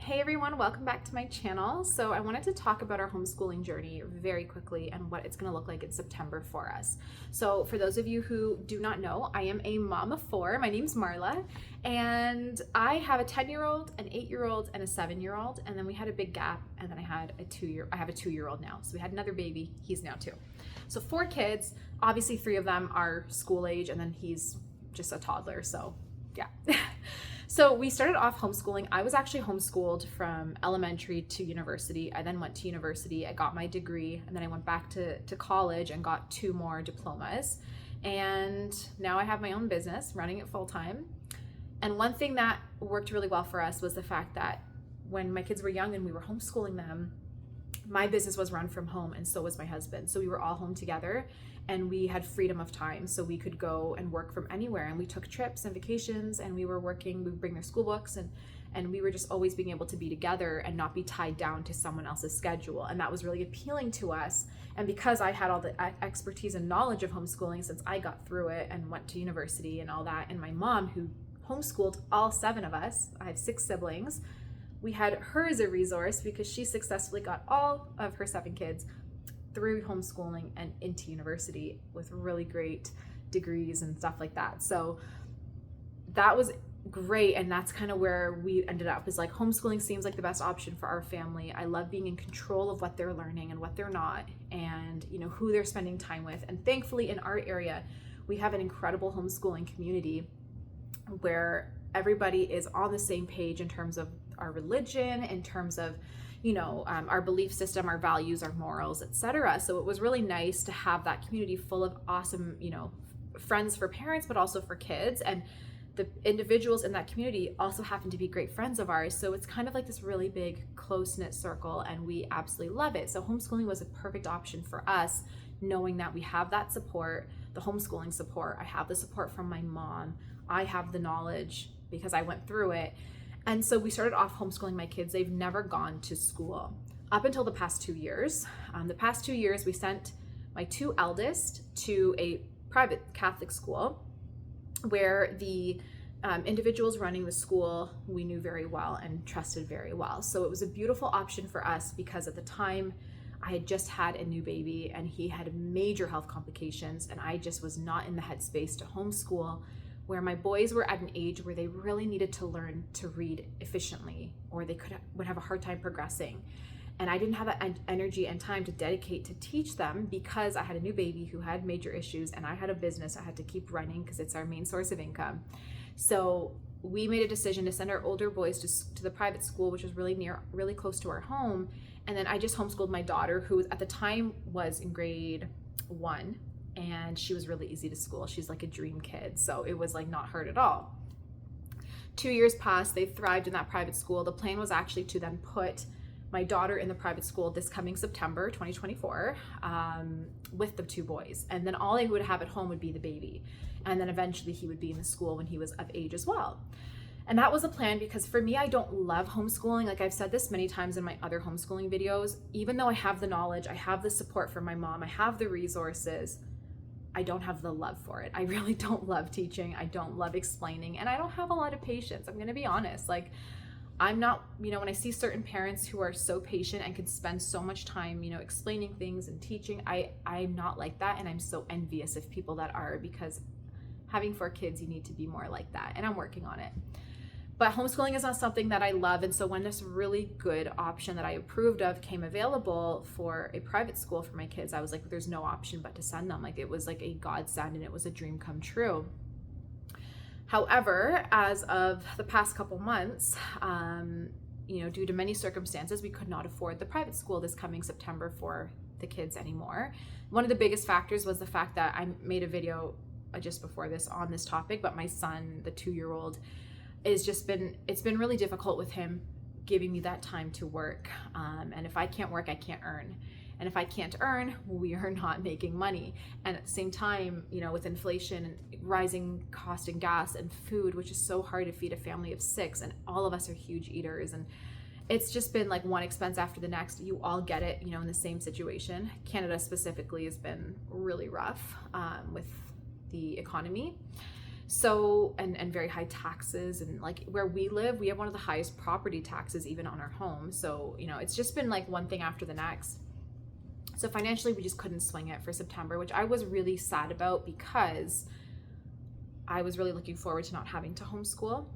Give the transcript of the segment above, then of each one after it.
Hey everyone, welcome back to my channel. So I wanted to talk about our homeschooling journey very quickly and what it's going to look like in September for us. So for those of you who do not know, I am a mom of four. My name's Marla, and I have a 10-year-old, an 8-year-old, and a 7-year-old, and then we had a big gap, and then I have a 2-year-old now. So we had another baby. He's now 2. So 4 kids. Obviously 3 of them are school age, and then he's just a toddler. So yeah. So we started off homeschooling. I was actually homeschooled from elementary to university. I then went to university. I got my degree, and then I went back to college and got 2 more diplomas. And now I have my own business, running it full time. And one thing that worked really well for us was the fact that when my kids were young and we were homeschooling them, my business was run from home, and so was my husband. So we were all home together, and we had freedom of time, so we could go and work from anywhere. And we took trips and vacations, and we were working. We would bring their school books, and we were just always being able to be together and not be tied down to someone else's schedule. And that was really appealing to us. And because I had all the expertise and knowledge of homeschooling since I got through it and went to university and all that, and my mom, who homeschooled all 7 of us, I have 6 siblings, we had her as a resource because she successfully got all of her 7 kids through homeschooling and into university with really great degrees and stuff like that. So that was great, and that's kind of where we ended up, is like homeschooling seems like the best option for our family. I love being in control of what they're learning and what they're not, and who they're spending time with. And thankfully in our area we have an incredible homeschooling community where everybody is on the same page in terms of our religion, in terms of our belief system, our values, our morals, etc. So it was really nice to have that community full of awesome, friends for parents, but also for kids. And the individuals in that community also happen to be great friends of ours. So it's kind of like this really big, close-knit circle, and we absolutely love it. So homeschooling was a perfect option for us, knowing that we have that support, the homeschooling support. I have the support from my mom. I have the knowledge because I went through it. And so we started off homeschooling my kids. They've never gone to school up until the past 2 years. The past 2 years, we sent my 2 eldest to a private Catholic school where the individuals running the school we knew very well and trusted very well. So it was a beautiful option for us because at the time I had just had a new baby and he had major health complications, and I just was not in the headspace to homeschool, where my boys were at an age where they really needed to learn to read efficiently, or they would have a hard time progressing. And I didn't have that energy and time to dedicate to teach them because I had a new baby who had major issues, and I had a business I had to keep running because it's our main source of income. So we made a decision to send our older boys to the private school, which was really close to our home. And then I just homeschooled my daughter, who at the time was in grade 1. And she was really easy to school. She's like a dream kid. So it was like not hard at all. 2 years passed. They thrived in that private school. The plan was actually to then put my daughter in the private school this coming September 2024 with the 2 boys. And then all they would have at home would be the baby. And then eventually he would be in the school when he was of age as well. And that was a plan because for me, I don't love homeschooling. Like I've said this many times in my other homeschooling videos, even though I have the knowledge, I have the support from my mom, I have the resources, I don't have the love for it. I really don't love teaching. I don't love explaining, and I don't have a lot of patience. I'm going to be honest. Like I'm not, when I see certain parents who are so patient and can spend so much time, explaining things and teaching, I'm not like that. And I'm so envious of people that are, because having 4 kids, you need to be more like that. And I'm working on it. But homeschooling is not something that I love. And so when this really good option that I approved of came available for a private school for my kids, I was like, there's no option but to send them. Like it was like a godsend, and it was a dream come true. However, as of the past couple months, due to many circumstances, we could not afford the private school this coming September for the kids anymore. One of the biggest factors was the fact that I made a video just before this on this topic, but my son, the 2-year-old, it's been really difficult with him giving me that time to work. And if I can't work, I can't earn. And if I can't earn, we are not making money. And at the same time, with inflation and rising cost in gas and food, which is so hard to feed a family of 6, and all of us are huge eaters, and it's just been like one expense after the next. You all get it, in the same situation. Canada specifically has been really rough with the economy. So, and very high taxes, and like where we live, we have one of the highest property taxes even on our home. So, you know, it's just been like one thing after the next. So financially, we just couldn't swing it for September, which I was really sad about because I was really looking forward to not having to homeschool.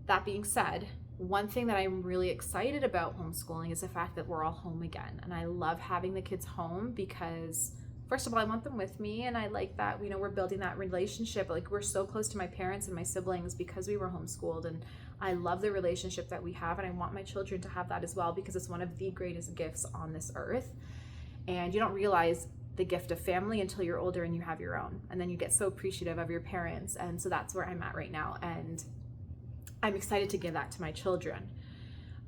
That being said, one thing that I'm really excited about homeschooling is the fact that we're all home again. And I love having the kids home because, first of all, I want them with me, and I like that, you know, we're building that relationship. Like, we're so close to my parents and my siblings because we were homeschooled, and I love the relationship that we have, and I want my children to have that as well because it's one of the greatest gifts on this earth. And you don't realize the gift of family until you're older and you have your own, and then you get so appreciative of your parents. And so that's where I'm at right now, and I'm excited to give that to my children.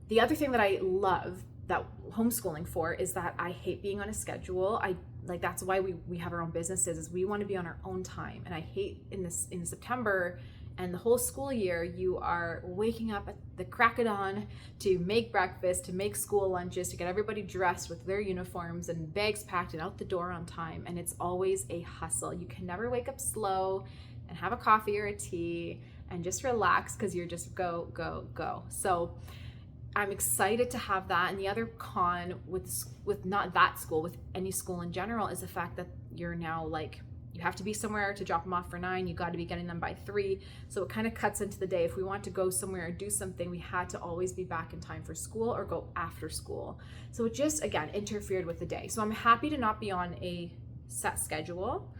The other thing that I love that homeschooling for is that I hate being on a schedule. That's why we have our own businesses, is we want to be on our own time. And I hate in September and the whole school year, you are waking up at the crack of dawn to make breakfast, to make school lunches, to get everybody dressed with their uniforms and bags packed and out the door on time. And it's always a hustle. You can never wake up slow and have a coffee or a tea and just relax because you're just go, go, go. So I'm excited to have that. And the other con with not that school, with any school in general, is the fact that you're now like, you have to be somewhere to drop them off for 9. You got to be getting them by 3. So it kind of cuts into the day. If we want to go somewhere or do something, we had to always be back in time for school or go after school. So it just, again, interfered with the day. So I'm happy to not be on a set schedule,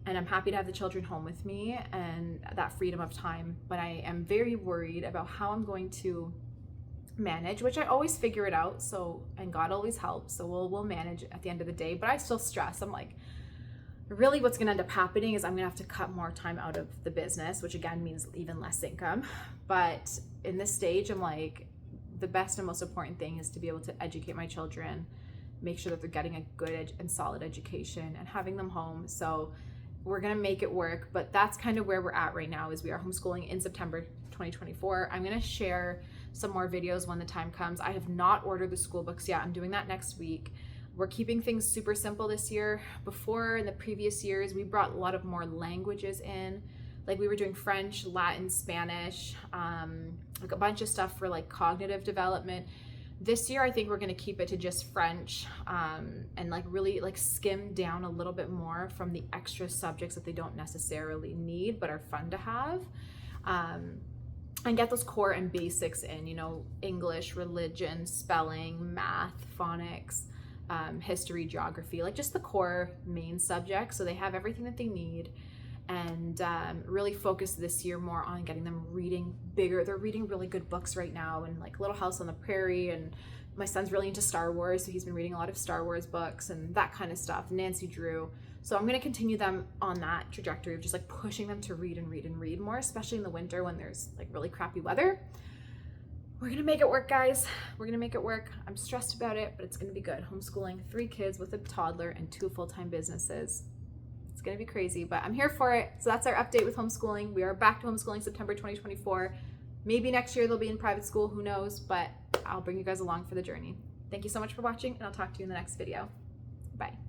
and I'm happy to have the children home with me and that freedom of time. But I am very worried about how I'm going to manage, which I always figure it out. So, and God always helps. So we'll manage at the end of the day. But I still stress. I'm like, really what's going to end up happening is I'm going to have to cut more time out of the business, which again means even less income. But in this stage, I'm like, the best and most important thing is to be able to educate my children, make sure that they're getting a good and solid education, and having them home. So we're going to make it work. But that's kind of where we're at right now, is we are homeschooling in September 2024. I'm going to share some more videos when the time comes. I have not ordered the school books yet. I'm doing that next week. We're keeping things super simple this year. Before, in the previous years, we brought a lot of more languages in. Like, we were doing French, Latin, Spanish, like a bunch of stuff for like cognitive development. This year, I think we're going to keep it to just French, and like really like skim down a little bit more from the extra subjects that they don't necessarily need but are fun to have, and get those core and basics in, you know, English, religion, spelling, math, phonics, history, geography, like just the core main subjects, so they have everything that they need. And really focus this year more on getting them reading bigger. They're reading really good books right now, and like Little House on the Prairie, and my son's really into Star Wars, so he's been reading a lot of Star Wars books and that kind of stuff, Nancy Drew. So I'm going to continue them on that trajectory of just like pushing them to read and read and read more, especially in the winter when there's like really crappy weather. We're going to make it work, guys. We're going to make it work. I'm stressed about it, but it's going to be good. Homeschooling 3 kids with a toddler and 2 full-time businesses. It's going to be crazy, but I'm here for it. So that's our update with homeschooling. We are back to homeschooling September 2024. Maybe next year they'll be in private school, who knows, but I'll bring you guys along for the journey. Thank you so much for watching, and I'll talk to you in the next video. Bye.